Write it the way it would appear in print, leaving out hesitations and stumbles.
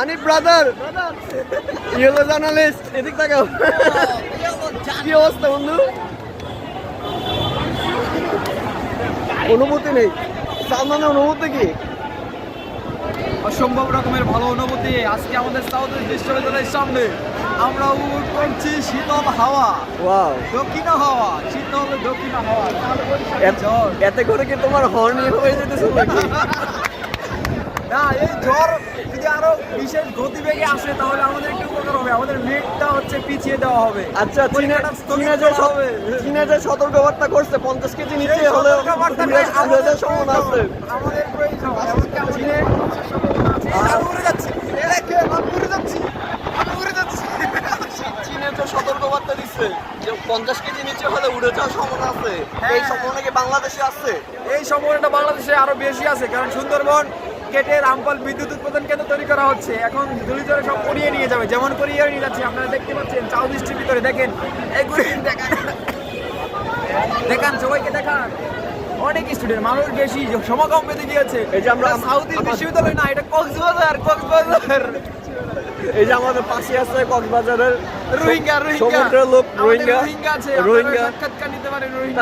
Hanif brother, yellow journalist, এদিক তাকাও। কি অবস্থা বন্ধু? অনুভূতি নেই, সালমানের অনুভূতি কি? অসম্ভব রকমের ভালো অনুভূতি। আজকে আমাদের সাউথ বিশ্ববিদ্যালয়ের সামনে আমরা উপভোগ করছি শীতল হাওয়া, ওয়াও, দক্ষিণ হাওয়া, শীতল দক্ষিণ হাওয়া। এতে করে কি তোমার হর্নি হয়ে যেতেছে নাকি? না, এই ঝড় যদি আরো বিশেষ গতিবেগে আসে তাহলে আমাদের একটু উপকার হবে। আমাদের মেঘটা হচ্ছে পিছিয়ে দেওয়া হবে। আচ্ছা, চীনে যে সতর্কবার্তা করছে 50 কেজি নিচে হলেও আমাদের সম্ভাবনা আছে। আমাদের প্রয়োজন এমনকি আমাদের আমি উড়ে যাচ্ছি, আমি উড়ে যাচ্ছি। চীনে যে সতর্কবার্তা দিচ্ছে যে 50 কেজি নিচে হলে উড়ে যাওয়ার সম্ভাবনা আছে, এই সম্ভাবনা কি বাংলাদেশে আছে? এই সম্ভাবনাটা বাংলাদেশে আরো বেশি আছে, কারণ সুন্দরবন কেটে রামপাল বিদ্যুৎ উৎপাদন কেন্দ্র তৈরি করা হচ্ছে। এখন ধূলিঝড়ে সব করিয়ে নিয়ে যাবে, যেমন করিয়ে নিয়ে যাচ্ছে। আপনারা দেখতে পাচ্ছেন চাউ বৃষ্টির ভিতরে, দেখেন এগুলি দেখান, সবাইকে দেখান। অনেক স্টুডেন্ট, মানুষ বেশি, সমাগম বেঁধে গিয়েছে। এই যে আমরা সাউথ বিশ্ববিদ্যালয় না, এটা কক্সবাজার। এই যে আমাদের পাশে আছে কক্সবাজারের রোহিঙ্গা সমুদ্রের লোক, রোহিঙ্গা আছে, রোহিঙ্গা সাক্ষাৎকার নিতে পারেন রোহিঙ্গা।